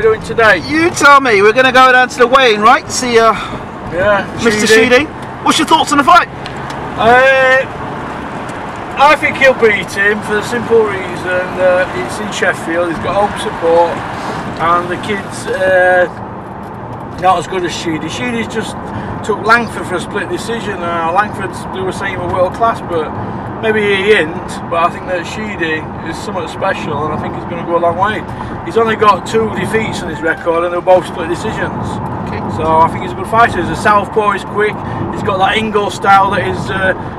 we doing today? You tell me. We're going to go down to the weigh-in, right? See Mr. Sheedy. What's your thoughts on the fight? I think he'll beat him for the simple reason that it's in Sheffield, he's got home support, and the kid's not as good as Sheedy. Sheedy's just took Langford for a split decision. Langford's, they were saying, were world class, but maybe he isn't. But I think that Sheedy is somewhat special, and I think he's going to go a long way. He's only got 2 defeats on his record, and they were both split decisions. So I think he's a good fighter. He's a southpaw, he's quick, he's got that Ingram style that his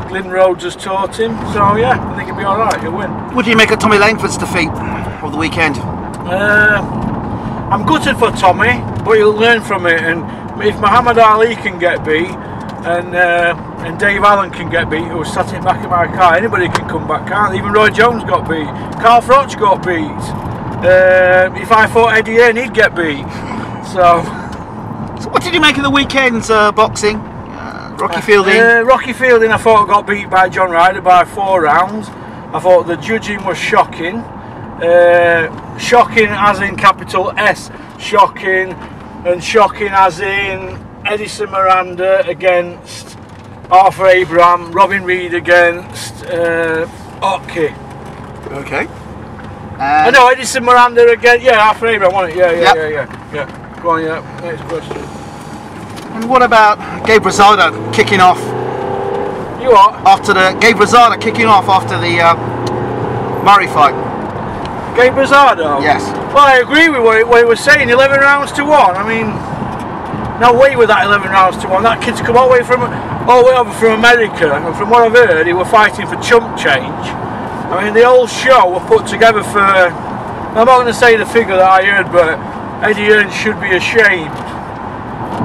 Glyn Rhodes has taught him. So yeah, I think he'll be alright, he'll win. What do you make of Tommy Langford's defeat of the weekend? I'm gutted for Tommy, but he'll learn from it, and if Muhammad Ali can get beat, and Dave Allen can get beat, who was sat in the back of my car, anybody can come back, can't? Even Roy Jones got beat, Carl Froch got beat, if I fought Eddie Hearn, he'd get beat. So what did you make of the weekend's boxing? Rocky Fielding? Rocky Fielding, I thought got beat by John Ryder by 4 rounds. I thought the judging was shocking. Shocking as in capital S, shocking, and shocking as in Edison Miranda against Arthur Abraham, Robin Reed against Otke. Okay. I know Edison Miranda again. Yeah, Arthur Abraham won it. Yeah. Go on, yeah. Next question. And what about Gabe Rosado kicking off? You what? Gabe Rosado kicking off after the Murray fight. Gabe Rosado? Yes. Well, I agree with what he was saying. 11 rounds to 1. I mean, no way with that 11 rounds to 1. That kid's come all the way over from America, and from what I've heard, he were fighting for chump change. I mean, the whole show was put together for. I'm not going to say the figure that I heard, but Eddie Hearn should be ashamed.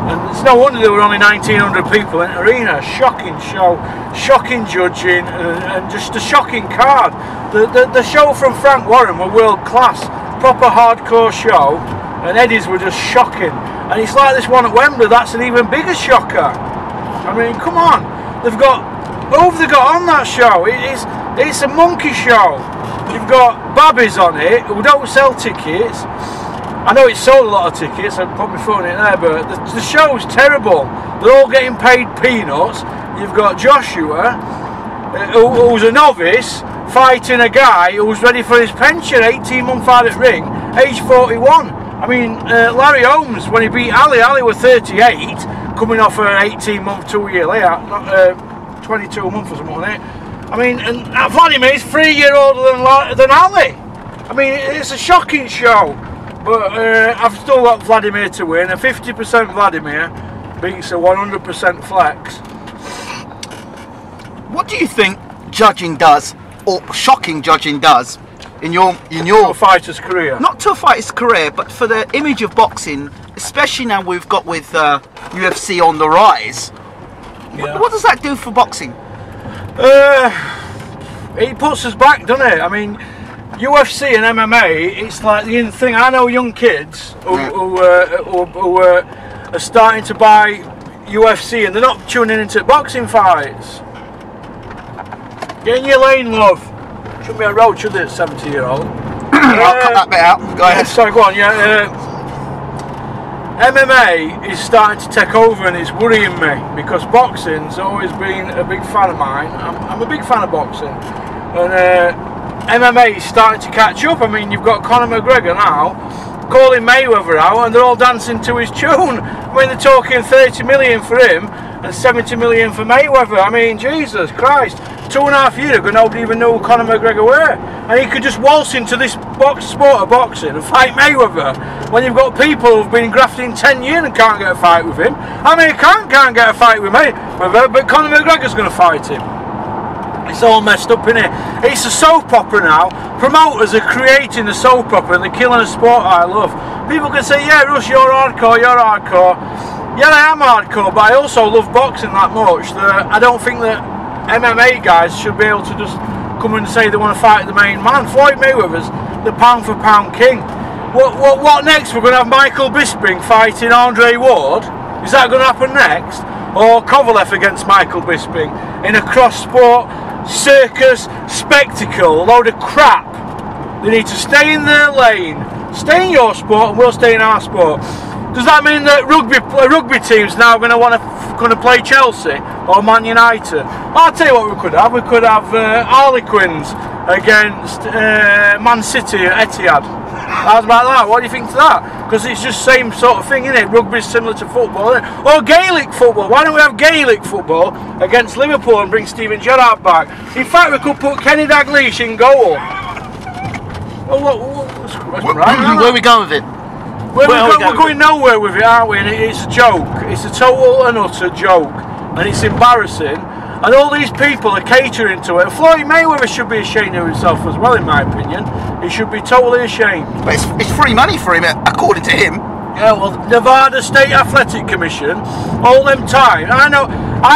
And it's no wonder there were only 1,900 people in the arena. Shocking show, shocking judging, and just a shocking card. The show from Frank Warren were world class, proper hardcore show, and Eddie's were just shocking. And it's like this one at Wembley, that's an even bigger shocker. I mean, come on, who have they got on that show? It's a monkey show. You've got babbies on it who don't sell tickets. I know it sold a lot of tickets, I'd put my phone in there, but the show's terrible. They're all getting paid peanuts. You've got Joshua, who's a novice, fighting a guy who's ready for his pension, 18 months out at ring, age 41. I mean, Larry Holmes, when he beat Ali was 38, coming off an 18-month, 2-year layout, 22 months or something on it. I mean, and Vladimir is 3 years older than Ali. I mean, it's a shocking show. But I've still got Vladimir to win. A 50% Vladimir beats a 100% Flex. What do you think judging does, or shocking judging does, in your to a fighter's career? Not to a fighter's career, but for the image of boxing, especially now we've got with UFC on the rise. Yeah. What does that do for boxing? It puts us back, doesn't it? I mean, UFC and MMA, it's like the thing. I know young kids who are starting to buy UFC, and they're not tuning into boxing fights. Get in your lane, love. Shouldn't be a road, should it, 70-year-old? I'll cut that bit out. Go ahead. Sorry, go on. Yeah. MMA is starting to take over, and it's worrying me because boxing's always been a big fan of mine. I'm a big fan of boxing, and MMA is starting to catch up. I mean, you've got Conor McGregor now calling Mayweather out, and they're all dancing to his tune. I mean, they're talking 30 million for him and 70 million for Mayweather. I mean, Jesus Christ. 2.5 years ago, nobody even knew who Conor McGregor were, and he could just waltz into this sport of boxing and fight Mayweather when you've got people who've been grafting 10 years and can't get a fight with him. I mean, he can't get a fight with Mayweather, but Conor McGregor's going to fight him. It's all messed up in it. It's a soap opera now. Promoters are creating a soap opera and they're killing a sport I love. People can say, yeah, Russ, you're hardcore, you're hardcore. Yeah, I am hardcore, but I also love boxing that much that I don't think that MMA guys should be able to just come and say they want to fight the main man. Floyd Mayweather's the pound for pound king. What next? We're going to have Michael Bisping fighting Andre Ward? Is that going to happen next? Or Kovalev against Michael Bisping in a cross-sport circus spectacle, a load of crap? They need to stay in their lane. Stay in your sport and we'll stay in our sport. Does that mean that rugby teams now going to want to play Chelsea or Man United? I'll tell you what we could have. We could have Harlequins against Man City at Etihad. How's about that? What do you think to that? Because it's just same sort of thing, isn't it? Rugby's similar to football, isn't it? Or Gaelic football. Why don't we have Gaelic football against Liverpool and bring Steven Gerrard back? In fact, we could put Kenny Dalglish in goal. Well, where are we going with it? We're going nowhere with it, aren't we? And it's a joke. It's a total and utter joke. And it's embarrassing. And all these people are catering to it. Floyd Mayweather should be ashamed of himself as well, in my opinion. He should be totally ashamed. But it's free money for him, according to him. Yeah, well, Nevada State Athletic Commission, all them time. I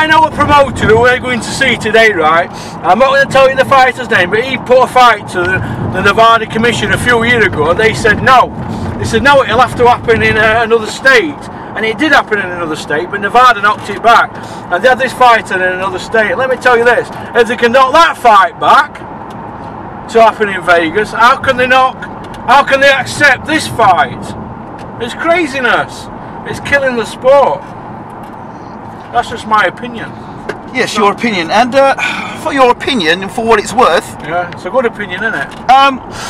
know a promoter who we're going to see today, right? I'm not going to tell you the fighter's name, but he put a fight to the Nevada Commission a few years ago, and they said no. They said no, it'll have to happen in another state. And it did happen in another state, but Nevada knocked it back. And they had this fight in another state. Let me tell you this, if they can knock that fight back to happen in Vegas, how can they accept this fight? It's craziness. It's killing the sport. That's just my opinion. Yes, your opinion. And for your opinion, and for what it's worth... Yeah, it's a good opinion, isn't it?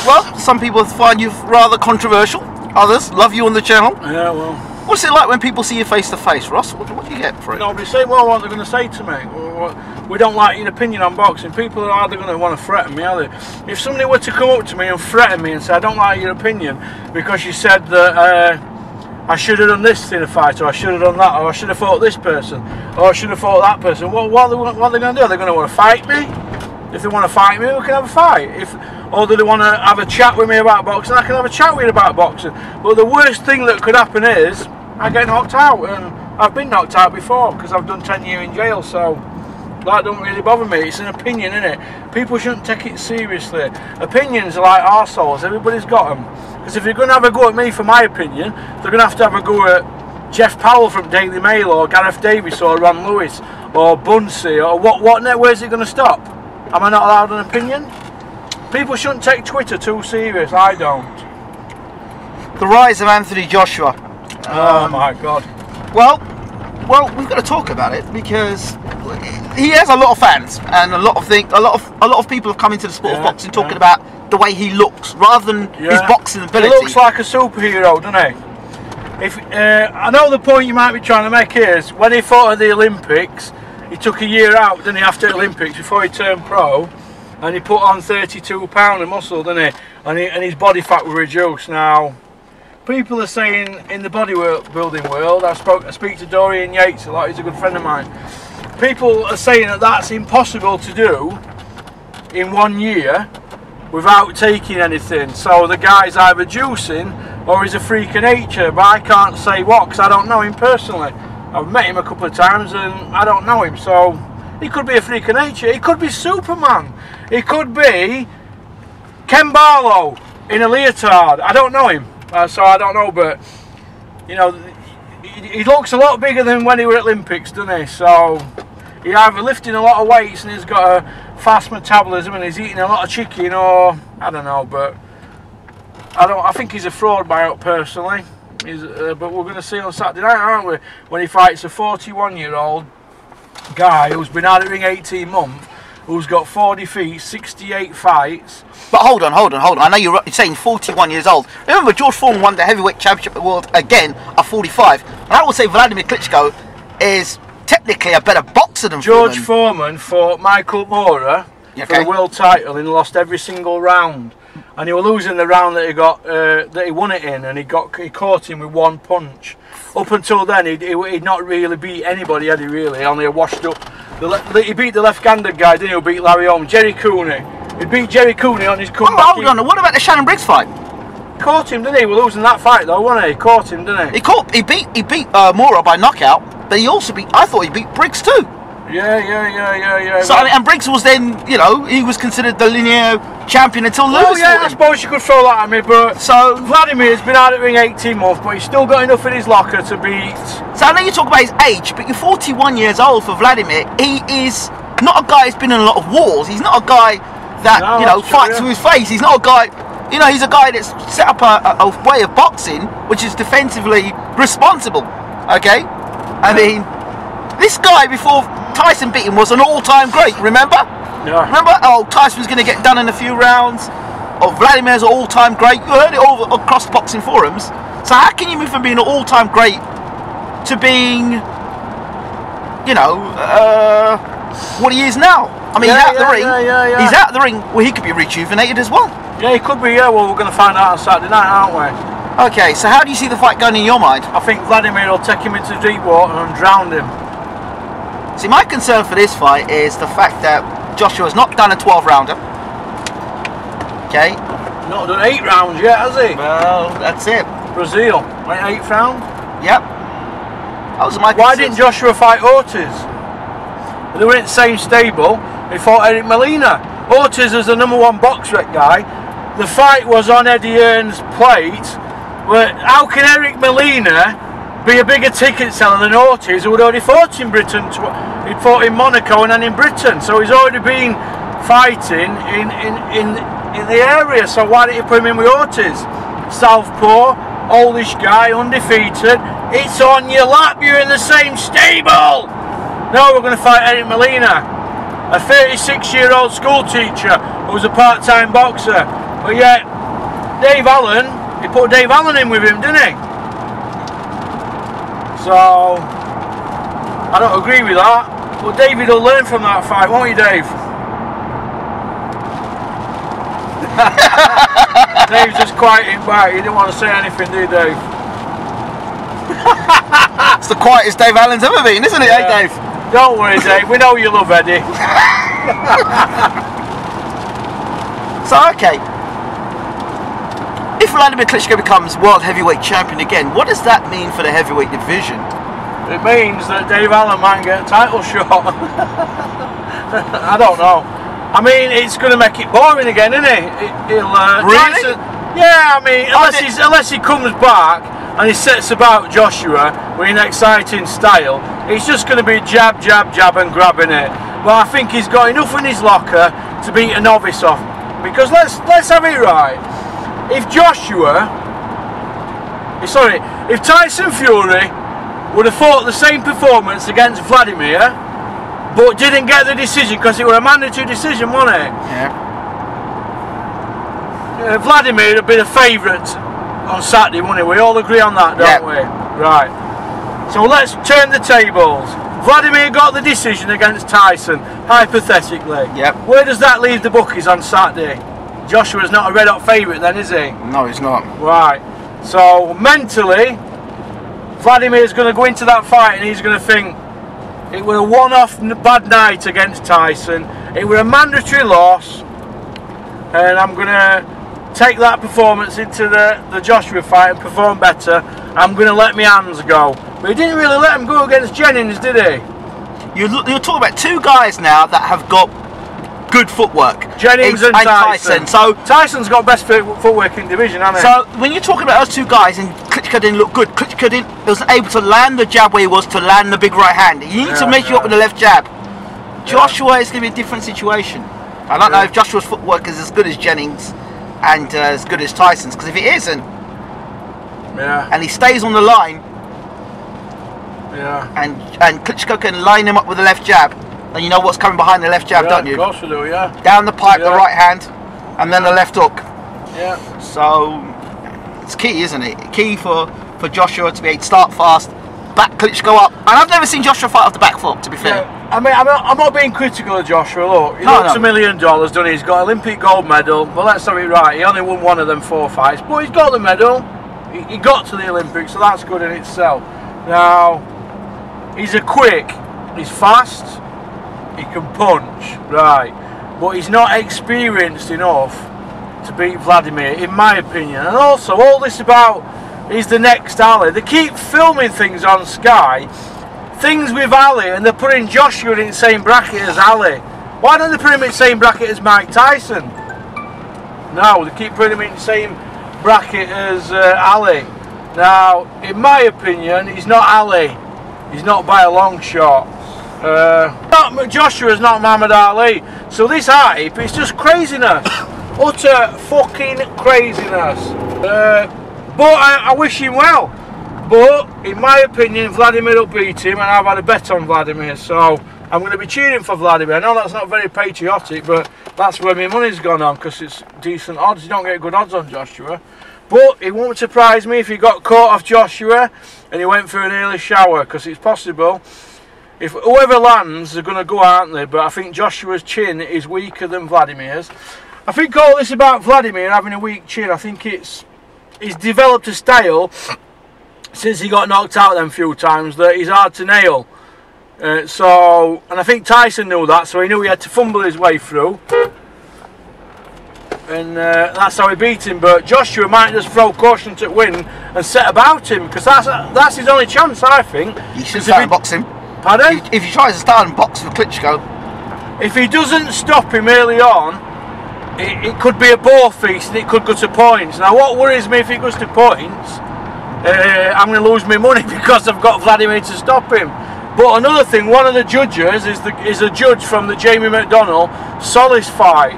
Well, some people find you rather controversial. Others love you on the channel. Yeah, well... What's it like when people see you face to face, Ross? What do you get for it? Nobody say, well, what they're going to say to me. We don't like your opinion on boxing. People are hardly going to want to threaten me, are they? If somebody were to come up to me and threaten me and say, I don't like your opinion because you said that I should have done this in a fight, or I should have done that, or I should have fought this person, or I should have fought that person, what are they going to do? Are they going to want to fight me? If they want to fight me, we can have a fight. Or do they want to have a chat with me about boxing? I can have a chat with you about boxing. But the worst thing that could happen is I get knocked out, and I've been knocked out before because I've done 10 years in jail, so that don't really bother me. It's an opinion, innit? People shouldn't take it seriously. Opinions are like arseholes, everybody's got them. Because if you're going to have a go at me for my opinion, they're going to have a go at Jeff Powell from Daily Mail, or Gareth Davies, or Ron Lewis, or Bunsey, or where's it going to stop? Am I not allowed an opinion? People shouldn't take Twitter too serious, I don't. The rise of Anthony Joshua. Oh my God. Well, we've got to talk about it because he has a lot of fans, and a lot of people have come into the sport of boxing talking about the way he looks rather than his boxing ability. He looks like a superhero, doesn't he? I know the point you might be trying to make here is when he fought at the Olympics, he took a year out, didn't he, after the Olympics before he turned pro, and he put on 32 pounds of muscle, didn't he? And his body fat was reduced. Now, people are saying in the bodybuilding world, I speak to Dorian Yates a lot, he's a good friend of mine. People are saying that that's impossible to do in 1 year without taking anything. So the guy's either juicing or he's a freak of nature, but I can't say what because I don't know him personally. I've met him a couple of times and I don't know him, so he could be a freak of nature. He could be Superman. He could be Ken Barlow in a leotard. I don't know him, so I don't know, but you know, he looks a lot bigger than when he was at Olympics, doesn't he? So he's either lifting a lot of weights and he's got a fast metabolism and he's eating a lot of chicken, or I don't know, but I think he's a fraud personally. But we're going to see on Saturday night, aren't we, when he fights a 41-year-old guy who's been out of the ring 18 months, who's got 4 defeats, 68 fights. But hold on. I know you're saying 41 years old. Remember, George Foreman won the heavyweight championship of the world again at 45. And I would say Vladimir Klitschko is technically a better boxer than George Foreman fought Michael Moorer for the world title and lost every single round. And he was losing the round that he won it in, and he caught him with one punch. Up until then, he'd not really beat anybody, had he really? Only a washed up. He beat the left-handed guy, didn't he? Who beat Larry Holmes, Jerry Cooney. He beat Jerry Cooney on his comeback. Hold on. What about the Shannon Briggs fight? Caught him, didn't he? We're losing that fight though, wasn't he? Caught him, didn't he? He beat Moorer by knockout, but he also I thought he beat Briggs too. Yeah. So I mean, and Briggs was then, you know, he was considered the linear champion until Lewis. Oh yeah, I suppose you could throw that at me, but so Vladimir's been out of the ring 18 months, but he's still got enough in his locker to beat. So I know you talk about his age, but you're 41 years old for Vladimir. He is not a guy who's been in a lot of wars. He's not a guy that fights to his face. He's not a guy. You know, he's a guy that's set up a way of boxing which is defensively responsible. Okay, I mean, this guy before Tyson beat him was an all-time great. Remember? Yeah. Remember? Oh, Tyson was going to get done in a few rounds. Oh, Vladimir's an all-time great. You heard it all across boxing forums. So how can you move from being an all-time great to being, you know, what he is now? I mean, he's out of the ring. He's out of the ring. Well, he could be rejuvenated as well. Yeah, he could be. Yeah. Well, we're going to find out on Saturday night, aren't we? Okay. So how do you see the fight going in your mind? I think Vladimir will take him into deep water and drown him. See, my concern for this fight is the fact that Joshua's not done a 12-rounder. Okay. Not done 8 rounds yet, has he? Well, that's it. Brazil, went 8th round. Yep. That was my concern. Why didn't Joshua fight Ortiz? They were in the same stable. He fought Eric Molina. Ortiz is the #1 box rec guy. The fight was on Eddie Hearn's plate. But how can Eric Molina be a bigger ticket seller than Ortiz, who had already fought in Britain? He'd fought in Monaco and then in Britain, so he's already been fighting in the area. So why didn't you put him in with Ortiz? Southpaw, oldish guy, undefeated. It's on your lap. You're in the same stable. No, we're going to fight Eric Molina, a 36-year-old school teacher who's a part-time boxer. But yet, Dave Allen, he put Dave Allen in with him, didn't he? So, I don't agree with that. But David will learn from that fight, won't you, Dave? Dave's just quieting back. He didn't want to say anything, do you, Dave? It's the quietest Dave Allen's ever been, isn't it, Yeah. eh, Dave? Don't worry, Dave. We know you love Eddie. So, okay. If Vladimir Klitschko becomes world heavyweight champion again, what does that mean for the heavyweight division? It means that Dave Allen might get a title shot. I don't know. I mean, it's going to make it boring again, isn't it? He'll, really? Tyson, yeah, I mean, unless he comes back and he sets about Joshua with an exciting style, it's just going to be jab, jab, jab and grabbing it. But I think he's got enough in his locker to beat a novice off. Because let's have it right. If Tyson Fury would have fought the same performance against Vladimir, but didn't get the decision because it was a mandatory decision, wasn't it? Yeah. Vladimir would be the favourite on Saturday, wouldn't he? We all agree on that, don't we? Right. So let's turn the tables. Vladimir got the decision against Tyson, hypothetically. Yep. Where does that leave the bookies on Saturday? Joshua's not a red hot favourite then, is he? No, he's not. Right. So mentally, Vladimir's going to go into that fight and he's going to think it was a one-off bad night against Tyson. It was a mandatory loss, and I'm going to take that performance into the Joshua fight and perform better. I'm going to let my hands go. But he didn't really let him go against Jennings, did he? You're talking about two guys now that have got good footwork. Jennings and Tyson. So Tyson's got best footwork in division, hasn't he? So when you're talking about those two guys and Klitschko didn't look good, Klitschko wasn't able to land the jab where he was to land the big right hand. You need to measure up with the left jab. Joshua is going to be a different situation. I don't know if Joshua's footwork is as good as Jennings and as good as Tyson's, because if it isn't, and he stays on the line, and Klitschko can line him up with the left jab, then you know what's coming behind the left jab, don't you? Of course we do, yeah. Down the pipe, the right hand, and then the left hook. Yeah. So it's key, isn't it? Key for Joshua to be able to start fast, back Klitschko up. And I've never seen Joshua fight off the back foot, to be fair. Yeah. I mean, I'm not being critical of Joshua. Look, he looks $1 million, doesn't he? He's got Olympic gold medal. But let's have it right. He only won one of them 4 fights, but he's got the medal. He got to the Olympics, so that's good in itself. Now, he's quick, he's fast, he can punch, right? But he's not experienced enough to beat Vladimir, in my opinion. And also, all this about he's the next Ali. They keep filming things on Sky, things with Ali, and they're putting Joshua in the same bracket as Ali. Why don't they put him in the same bracket as Mike Tyson? No, they keep putting him in the same bracket as Ali. Now, in my opinion, he's not Ali. He's not by a long shot. Joshua's not Muhammad Ali. So this hype, it's just craziness. Utter fucking craziness. But I wish him well. But in my opinion, Vladimir will beat him, and I've had a bet on Vladimir, so I'm going to be cheering for Vladimir. I know that's not very patriotic, but that's where my money's gone on, because it's decent odds. You don't get good odds on Joshua. But it won't surprise me if he got caught off Joshua and he went for an early shower, because it's possible. If whoever lands, they're going to go, aren't they? But I think Joshua's chin is weaker than Vladimir's. I think all this about Vladimir having a weak chin, I think he's developed a style since he got knocked out them few times that he's hard to nail. And I think Tyson knew that, so he knew he had to fumble his way through. And that's how he beat him. But Joshua might just throw caution to win and set about him, because that's his only chance, I think. You should start boxing. Pardon? If he tries to start and box for Klitschko. If he doesn't stop him early on, it could be a bore feast and it could go to points. Now what worries me, if it goes to points, I'm going to lose my money because I've got Vladimir to stop him. But another thing, one of the judges is a judge from the Jamie McDonnell Solis fight,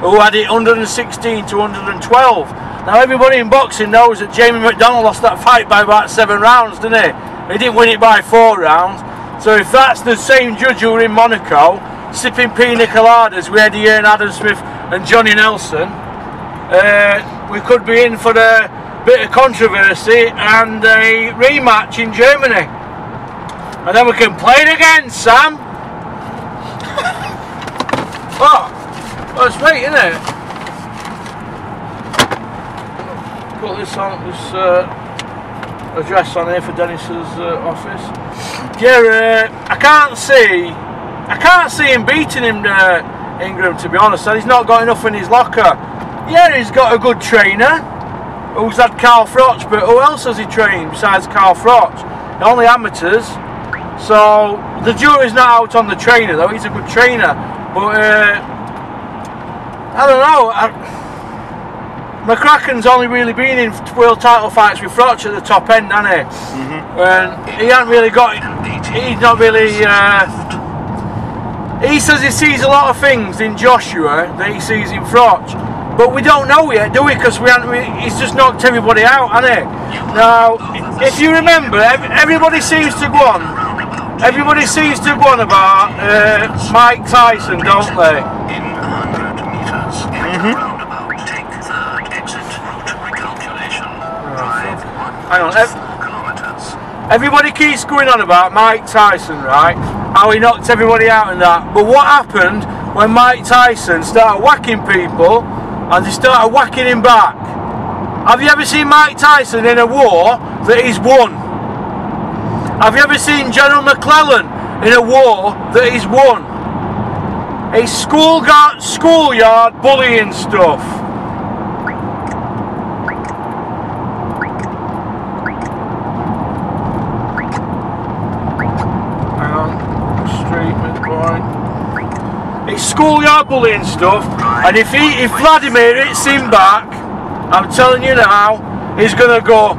who had it 116 to 112. Now everybody in boxing knows that Jamie McDonnell lost that fight by about 7 rounds, didn't he? He didn't win it by 4 rounds. So if that's the same judge who were in Monaco, sipping pina coladas with Eddie Hearn, Adam Smith and Johnny Nelson, we could be in for a bit of controversy and a rematch in Germany. And then we can play it again, Sam. Oh, that's right, isn't it? Put this on, this address on here for Dennis's office. Yeah, I can't see him beating him, Ingram, to be honest. He's not got enough in his locker. Yeah, he's got a good trainer who's had Carl Froch, but who else has he trained besides Carl Froch? Only amateurs. So the jury's not out on the trainer, though. He's a good trainer, but I don't know. McCracken's only really been in world title fights with Froch at the top end, hasn't he? And he hasn't really got. He's not really. He says he sees a lot of things in Joshua that he sees in Froch, but we don't know yet, do we? Because he's just knocked everybody out, hasn't he? Now, if you remember, everybody seems to go on. Everybody seems to go on about Mike Tyson, don't they? In 100 meters, roundabout, take third exit route recalculation. Drive 1.4 kilometers. Everybody keeps going on about Mike Tyson, right? How he knocked everybody out and that. But what happened when Mike Tyson started whacking people and they started whacking him back? Have you ever seen Mike Tyson in a war that he's won? Have you ever seen General McClellan in a war that he's won? It's schoolyard bullying stuff. Hang on, straight midpoint. It's schoolyard bullying stuff, and if Vladimir hits him back, I'm telling you now, he's gonna go,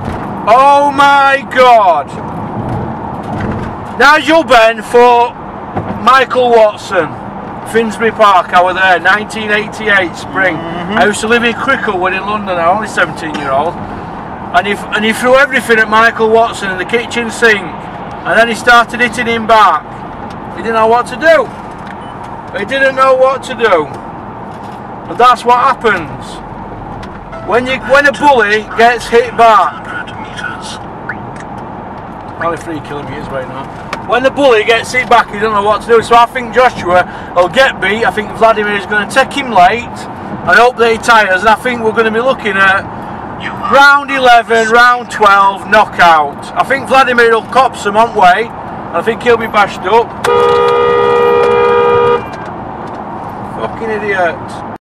oh my God. Nigel Benn for Michael Watson, Finsbury Park. I was there, 1988 spring. I used to live in Cricklewood in London. I'm only 17-year-old, and he threw everything at Michael Watson in the kitchen sink, and then he started hitting him back. He didn't know what to do. He didn't know what to do, and that's what happens when a bully gets hit back. Only 3 kilometres away now. When the bully gets hit back, he doesn't know what to do. So I think Joshua will get beat. I think Vladimir is going to take him late and hope that he tires. And I think we're going to be looking at round 11, round 12, knockout. I think Vladimir will cop some on way. I think he'll be bashed up. Fucking idiot.